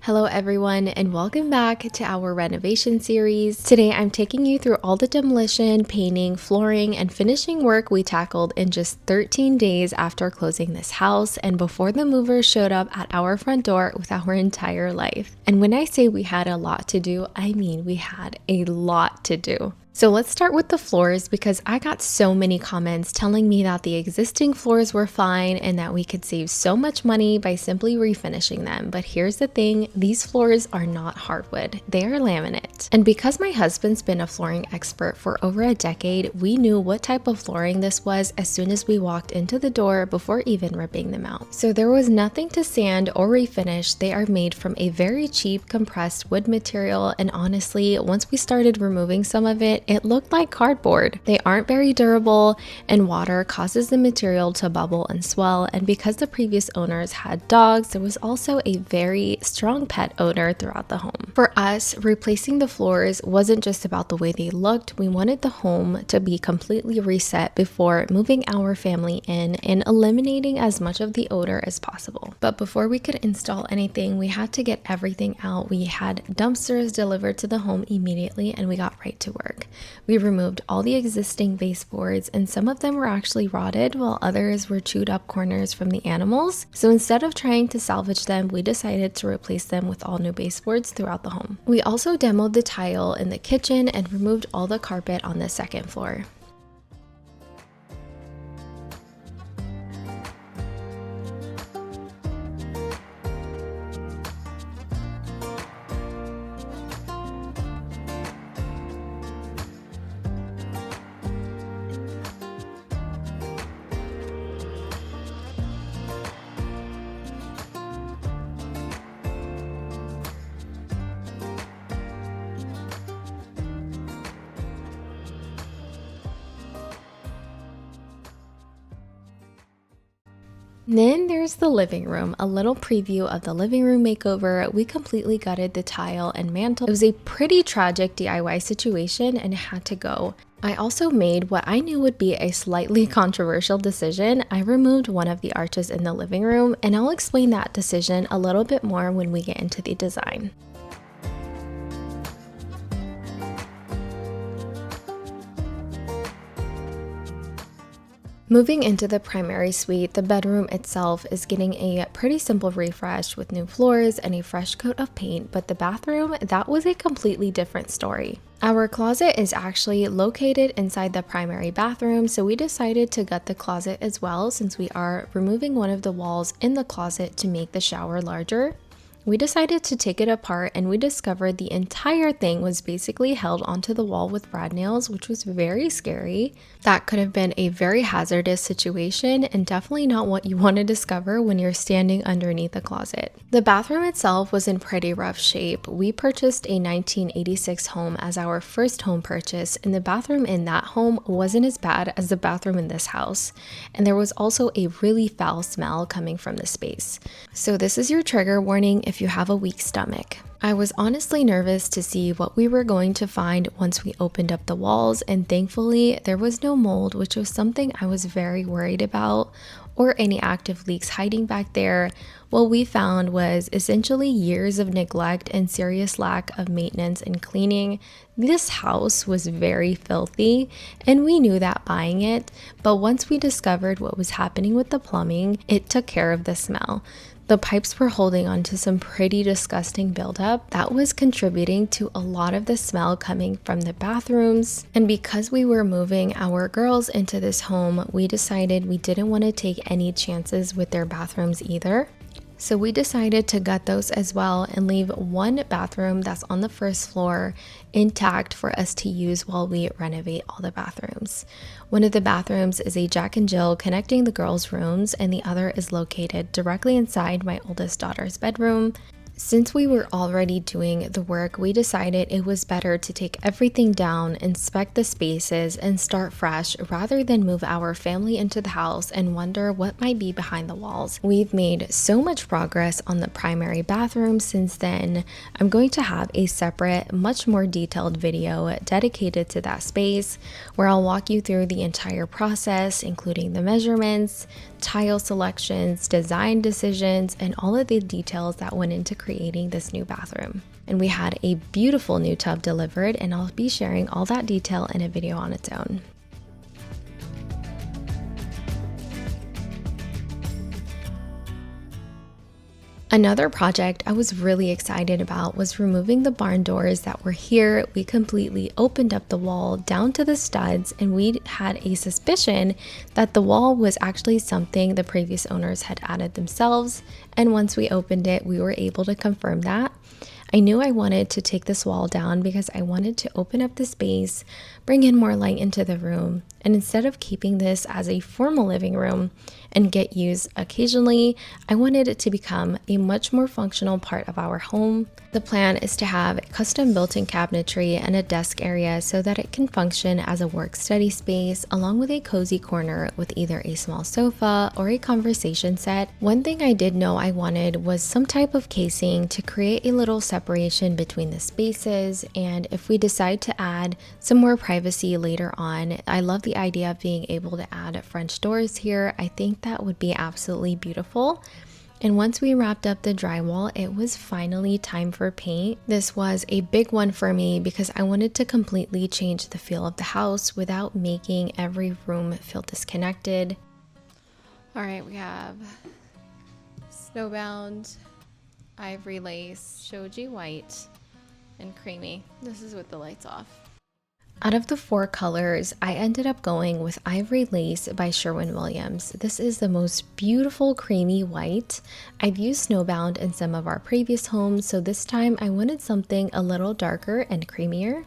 Hello everyone and welcome back to our renovation series. Today I'm taking you through all the demolition, painting, flooring, and finishing work we tackled in just 13 days after closing this house and before the movers showed up at our front door with our entire life. And when I say we had a lot to do, I mean we had a lot to do. So let's start with the floors because I got so many comments telling me that the existing floors were fine and that we could save so much money by simply refinishing them. But here's the thing, these floors are not hardwood, they are laminate. And because my husband's been a flooring expert for over a decade, we knew what type of flooring this was as soon as we walked into the door before even ripping them out. So there was nothing to sand or refinish. They are made from a very cheap compressed wood material, and honestly, once we started removing some of it looked like cardboard. They aren't very durable and water causes the material to bubble and swell, and because the previous owners had dogs, there was also a very strong pet odor throughout the home. For us, replacing the floors wasn't just about the way they looked. We wanted the home to be completely reset before moving our family in and eliminating as much of the odor as possible. But before we could install anything, we had to get everything out. We had dumpsters delivered to the home immediately and we got right to work. We removed all the existing baseboards, and some of them were actually rotted while others were chewed up corners from the animals. So instead of trying to salvage them, we decided to replace them with all new baseboards throughout the home. We also demoed the tile in the kitchen and removed all the carpet on the second floor. Then there's the living room, a little preview of the living room makeover. We completely gutted the tile and mantle. It was a pretty tragic DIY situation and it had to go. I also made what I knew would be a slightly controversial decision. I removed one of the arches in the living room, and I'll explain that decision a little bit more when we get into the design. Moving into the primary suite, the bedroom itself is getting a pretty simple refresh with new floors and a fresh coat of paint, but the bathroom, that was a completely different story. Our closet is actually located inside the primary bathroom, so we decided to gut the closet as well since we are removing one of the walls in the closet to make the shower larger. We decided to take it apart and we discovered the entire thing was basically held onto the wall with brad nails, which was very scary. That could have been a very hazardous situation and definitely not what you want to discover when you're standing underneath a closet. The bathroom itself was in pretty rough shape. We purchased a 1986 home as our first home purchase, and the bathroom in that home wasn't as bad as the bathroom in this house. And there was also a really foul smell coming from the space. So this is your trigger warning if you have a weak stomach. I was honestly nervous to see what we were going to find once we opened up the walls, and thankfully there was no mold, which was something I was very worried about, or any active leaks hiding back there. What we found was essentially years of neglect and serious lack of maintenance and cleaning. This house was very filthy and we knew that buying it, but once we discovered what was happening with the plumbing, it took care of the smell. The pipes were holding on to some pretty disgusting buildup that was contributing to a lot of the smell coming from the bathrooms. And because we were moving our girls into this home, we decided we didn't want to take any chances with their bathrooms either. So we decided to gut those as well and leave one bathroom that's on the first floor intact for us to use while we renovate all the bathrooms. One of the bathrooms is a Jack and Jill connecting the girls' rooms, and the other is located directly inside my oldest daughter's bedroom. Since we were already doing the work, we decided it was better to take everything down, inspect the spaces, and start fresh rather than move our family into the house and wonder what might be behind the walls. We've made so much progress on the primary bathroom since then. I'm going to have a separate, much more detailed video dedicated to that space where I'll walk you through the entire process, including the measurements, tile selections, design decisions, and all of the details that went into creating creating this new bathroom. And we had a beautiful new tub delivered, and I'll be sharing all that detail in a video on its own. Another project I was really excited about was removing the barn doors that were here. We completely opened up the wall down to the studs, and we had a suspicion that the wall was actually something the previous owners had added themselves. And once we opened it, we were able to confirm that. I knew I wanted to take this wall down because I wanted to open up the space, bring in more light into the room, and instead of keeping this as a formal living room and get used occasionally, I wanted it to become a much more functional part of our home. The plan is to have custom built-in cabinetry and a desk area so that it can function as a work-study space, along with a cozy corner with either a small sofa or a conversation set. One thing I did know I wanted was some type of casing to create a little separation between the spaces, and if we decide to add some more privacy later on, I love the idea of being able to add French doors here. I think that would be absolutely beautiful. And once we wrapped up the drywall, it was finally time for paint. This was a big one for me because I wanted to completely change the feel of the house without making every room feel disconnected. All right, we have Snowbound, Ivory Lace, Shoji White, and Creamy. This is with the lights off. Out of the 4 colors, I ended up going with Ivory Lace by Sherwin Williams. This is the most beautiful creamy white. I've used Snowbound in some of our previous homes, so this time I wanted something a little darker and creamier.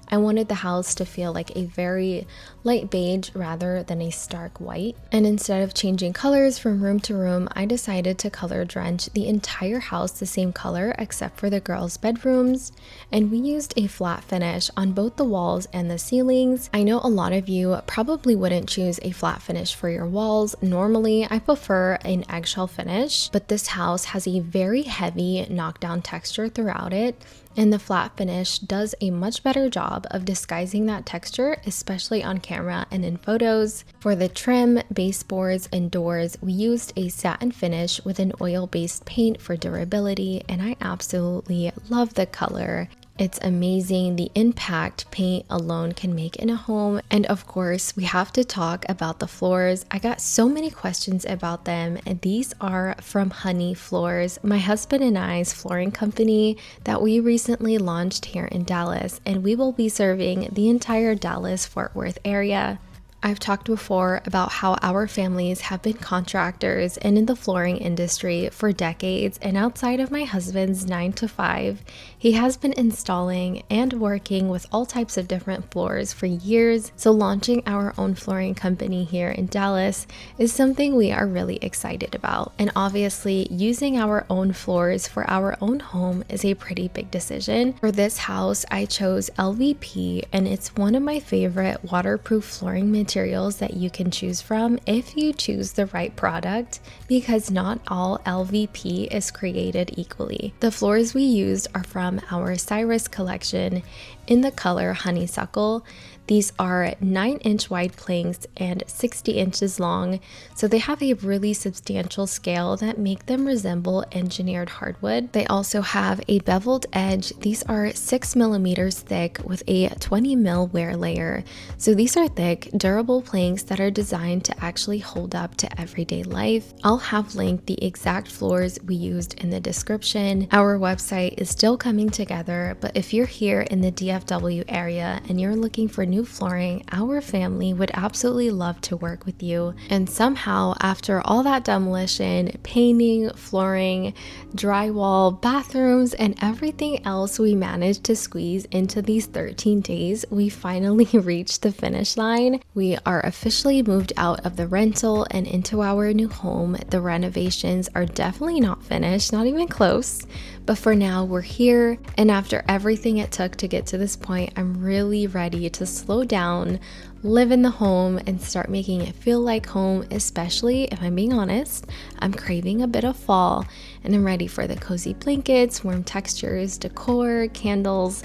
I wanted the house to feel like a very light beige rather than a stark white. And instead of changing colors from room to room, I decided to color drench the entire house the same color except for the girls' bedrooms. And we used a flat finish on both the walls and the ceilings. I know a lot of you probably wouldn't choose a flat finish for your walls. Normally, I prefer an eggshell finish, but this house has a very heavy knockdown texture throughout it. And the flat finish does a much better job of disguising that texture, especially on camera and in photos. For the trim, baseboards, and doors, we used a satin finish with an oil-based paint for durability, and I absolutely love the color. It's amazing the impact paint alone can make in a home. And of course, we have to talk about the floors. I got so many questions about them, and these are from Honey Floors, my husband and I's flooring company that we recently launched here in Dallas, and we will be serving the entire Dallas-Fort Worth area. I've talked before about how our families have been contractors and in the flooring industry for decades, and outside of my husband's 9-to-5, he has been installing and working with all types of different floors for years. So launching our own flooring company here in Dallas is something we are really excited about. And obviously, using our own floors for our own home is a pretty big decision. For this house, I chose LVP, and it's one of my favorite waterproof flooring materials that you can choose from if you choose the right product, because not all LVP is created equally. The floors we used are from our Cyrus collection in the color Honeysuckle. These are 9-inch wide planks and 60 inches long, so they have a really substantial scale that make them resemble engineered hardwood. They also have a beveled edge. These are 6 millimeters thick with a 20 mil wear layer. So these are thick, durable planks that are designed to actually hold up to everyday life. I'll have linked the exact floors we used in the description. Our website is still coming together, but if you're here in the DFW area and you're looking for new flooring, our family would absolutely love to work with you. And somehow, after all that demolition, painting, flooring, drywall, bathrooms, and everything else we managed to squeeze into these 13 days, we finally reached the finish line. We are officially moved out of the rental and into our new home. The renovations are definitely not finished, not even close. But for now, we're here, and after everything it took to get to this point, I'm really ready to slow down, live in the home, and start making it feel like home, especially if I'm being honest, I'm craving a bit of fall, and I'm ready for the cozy blankets, warm textures, decor, candles,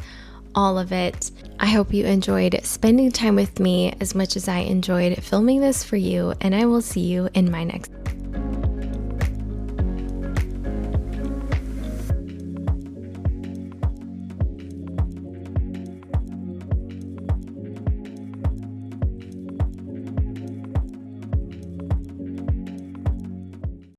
all of it. I hope you enjoyed spending time with me as much as I enjoyed filming this for you, and I will see you in my next